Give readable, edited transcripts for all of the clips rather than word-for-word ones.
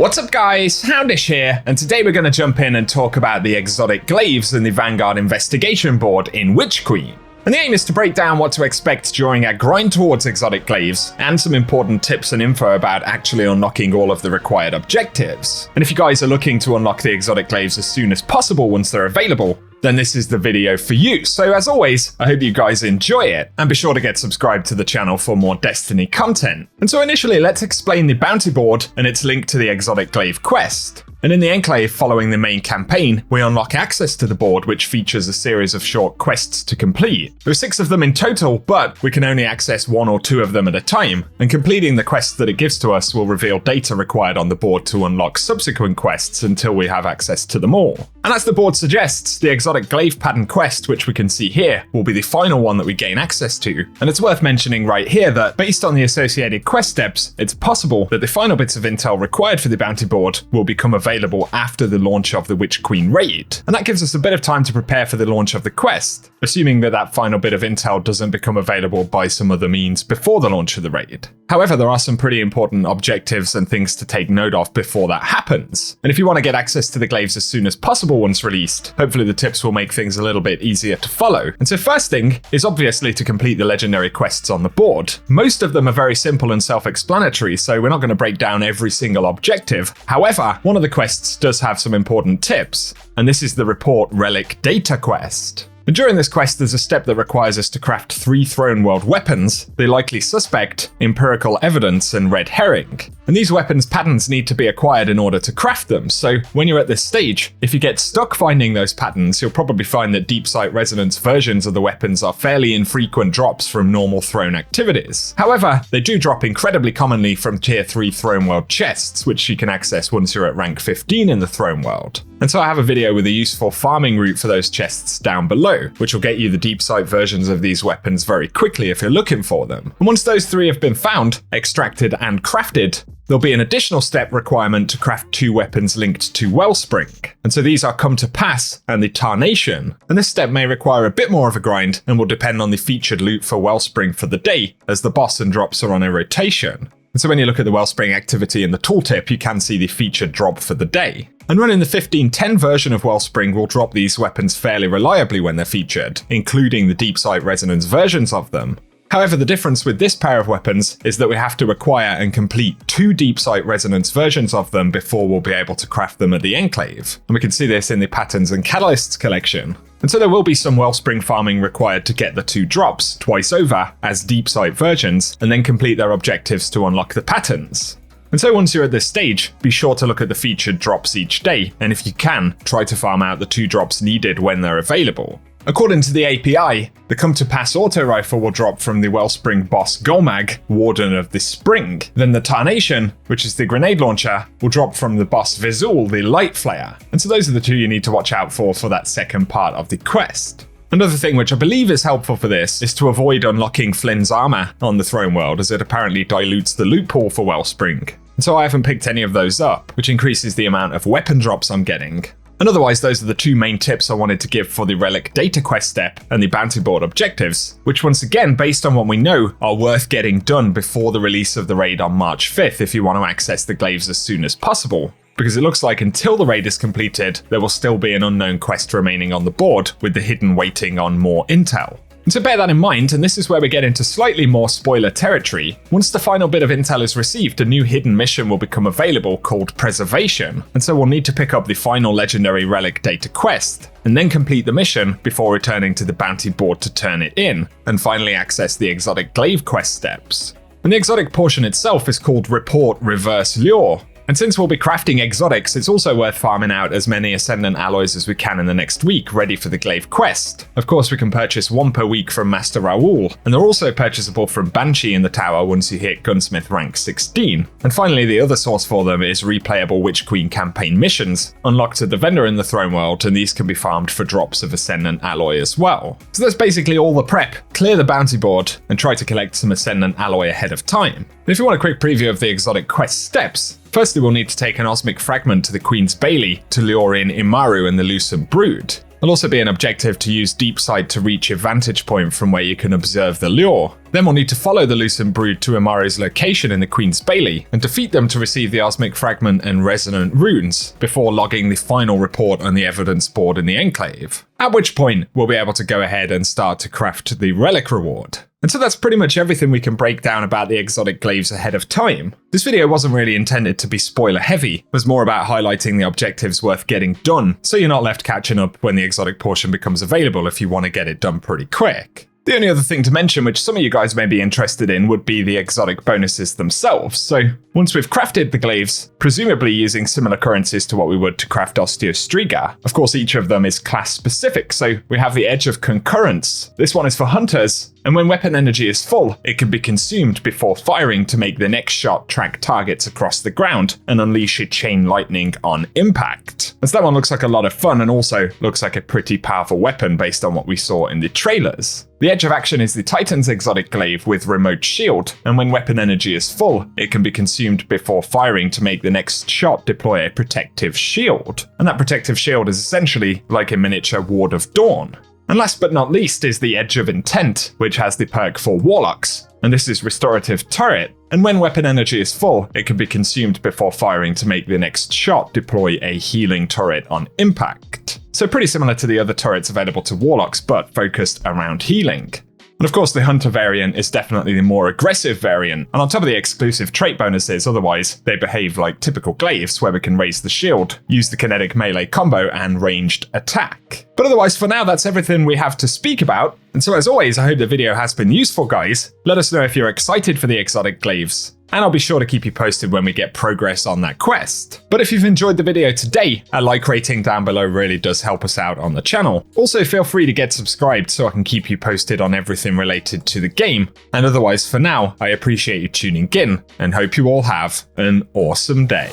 What's up guys, Houndish here, and today we're going to jump in and talk about the exotic glaives in the Vanguard investigation board in Witch Queen. And the aim is to break down what to expect during our grind towards exotic glaives, and some important tips and info about actually unlocking all of the required objectives. And if you guys are looking to unlock the exotic glaives as soon as possible once they're available, then this is the video for you. So as always, I hope you guys enjoy it, and be sure to get subscribed to the channel for more Destiny content. And so initially, let's explain the bounty board and its link to the exotic glaive quest. And in the Enclave following the main campaign, we unlock access to the board, which features a series of short quests to complete. There are 6 of them in total, but we can only access 1 or 2 of them at a time, and completing the quests that it gives to us will reveal data required on the board to unlock subsequent quests until we have access to them all. And as the board suggests, the exotic glaive pattern quest, which we can see here, will be the final one that we gain access to. And it's worth mentioning right here that, based on the associated quest steps, it's possible that the final bits of intel required for the bounty board will become available after the launch of the Witch Queen raid. And that gives us a bit of time to prepare for the launch of the quest, assuming that that final bit of intel doesn't become available by some other means before the launch of the raid. However, there are some pretty important objectives and things to take note of before that happens. And if you want to get access to the glaives as soon as possible once released, hopefully the tips will make things a little bit easier to follow. And so first thing is obviously to complete the legendary quests on the board. Most of them are very simple and self-explanatory, so we're not going to break down every single objective. However, one of the quests does have some important tips, and this is the Report Relic Data quest. And during this quest, there's a step that requires us to craft 3 Throne World weapons: the Likely Suspect, Empirical Evidence, and Red Herring. And these weapons patterns need to be acquired in order to craft them, so when you're at this stage, if you get stuck finding those patterns, you'll probably find that Deep Sight Resonance versions of the weapons are fairly infrequent drops from normal throne activities. However, they do drop incredibly commonly from Tier 3 Throne World chests, which you can access once you're at rank 15 in the Throne World. And so I have a video with a useful farming route for those chests down below, which will get you the Deep Sight versions of these weapons very quickly if you're looking for them. And once those 3 have been found, extracted, and crafted, there'll be an additional step requirement to craft 2 weapons linked to Wellspring. And so these are Come to Pass and the Tarnation. And this step may require a bit more of a grind and will depend on the featured loot for Wellspring for the day, as the boss and drops are on a rotation. And so when you look at the Wellspring activity in the tooltip, you can see the featured drop for the day. And running the 1510 version of Wellspring will drop these weapons fairly reliably when they're featured, including the Deep Sight Resonance versions of them. However, the difference with this pair of weapons is that we have to acquire and complete 2 Deep Sight Resonance versions of them before we'll be able to craft them at the Enclave. And we can see this in the Patterns and Catalysts collection. And so there will be some Wellspring farming required to get the 2 drops twice over as Deep Sight versions, and then complete their objectives to unlock the patterns. And so once you're at this stage, be sure to look at the featured drops each day, and if you can, try to farm out the 2 drops needed when they're available. According to the API, the Come to Pass auto rifle will drop from the Wellspring boss Golmag, Warden of the Spring. Then the Tarnation, which is the grenade launcher, will drop from the boss Vizul, the light flare. And so those are the 2 you need to watch out for that second part of the quest. Another thing which I believe is helpful for this is to avoid unlocking Flynn's armor on the Throne World, as it apparently dilutes the loot pool for Wellspring. And so I haven't picked any of those up, which increases the amount of weapon drops I'm getting. And otherwise, those are the 2 main tips I wanted to give for the Relic Data quest step and the bounty board objectives, which once again, based on what we know, are worth getting done before the release of the raid on March 5th if you want to access the glaives as soon as possible. Because it looks like until the raid is completed, there will still be an unknown quest remaining on the board, with the hidden waiting on more intel. And so bear that in mind, and this is where we get into slightly more spoiler territory. Once the final bit of intel is received, a new hidden mission will become available called Preservation, and so we'll need to pick up the final legendary Relic Data quest, and then complete the mission before returning to the bounty board to turn it in, and finally access the exotic glaive quest steps. And the exotic portion itself is called Report Reverse Lure. And since we'll be crafting exotics, it's also worth farming out as many Ascendant alloys as we can in the next week, ready for the Glaive quest. Of course, we can purchase 1 per week from Master Raoul, and they're also purchasable from Banshee in the tower once you hit Gunsmith rank 16. And finally, the other source for them is replayable Witch Queen campaign missions, unlocked at the vendor in the Throne World, and these can be farmed for drops of Ascendant alloy as well. So that's basically all the prep. Clear the bounty board, and try to collect some Ascendant alloy ahead of time. And if you want a quick preview of the exotic quest steps, firstly, we'll need to take an Osmic Fragment to the Queen's Bailey to lure in Imaru and the Lucent Brood. There'll also be an objective to use Deep Sight to reach a vantage point from where you can observe the lure. Then we'll need to follow the Lucent Brood to Amaru's location in the Queen's Bailey and defeat them to receive the Osmic Fragment and Resonant Runes before logging the final report on the evidence board in the Enclave. At which point, we'll be able to go ahead and start to craft the Relic Reward. And so that's pretty much everything we can break down about the exotic glaives ahead of time. This video wasn't really intended to be spoiler heavy, it was more about highlighting the objectives worth getting done, so you're not left catching up when the exotic portion becomes available if you want to get it done pretty quick. The only other thing to mention, which some of you guys may be interested in, would be the exotic bonuses themselves. So once we've crafted the glaives, presumably using similar currencies to what we would to craft Osteostriga, of course each of them is class specific, so we have the Edge of Concurrence. This one is for hunters, and when weapon energy is full, it can be consumed before firing to make the next shot track targets across the ground and unleash a chain lightning on impact. And so that one looks like a lot of fun and also looks like a pretty powerful weapon based on what we saw in the trailers. The Edge of Action is the Titan's exotic glaive with remote shield, and when weapon energy is full, it can be consumed before firing to make the next shot deploy a protective shield. And that protective shield is essentially like a miniature Ward of Dawn. And last but not least is the Edge of Intent, which has the perk for Warlocks, and this is Restorative Turret, and when weapon energy is full, it can be consumed before firing to make the next shot deploy a healing turret on impact. So pretty similar to the other turrets available to Warlocks, but focused around healing. And of course the Hunter variant is definitely the more aggressive variant, and on top of the exclusive trait bonuses, otherwise they behave like typical glaives where we can raise the shield, use the kinetic melee combo and ranged attack. But otherwise for now that's everything we have to speak about, and so as always I hope the video has been useful guys. Let us know if you're excited for the exotic glaives, and I'll be sure to keep you posted when we get progress on that quest. But if you've enjoyed the video today, a like rating down below really does help us out on the channel. Also feel free to get subscribed so I can keep you posted on everything related to the game. And otherwise for now, I appreciate you tuning in and hope you all have an awesome day.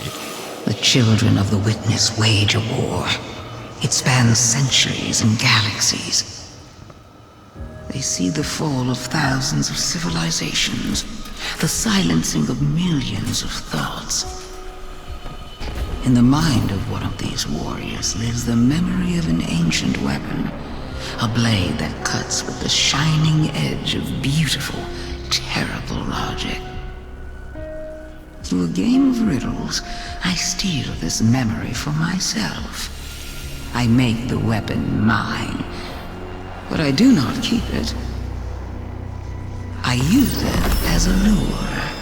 The children of the Witness wage a war. It spans centuries and galaxies. They see the fall of thousands of civilizations, the silencing of millions of thoughts. In the mind of one of these warriors lives the memory of an ancient weapon, a blade that cuts with the shining edge of beautiful, terrible logic. Through a game of riddles, I steal this memory for myself. I make the weapon mine, but I do not keep it. I use it as a lure.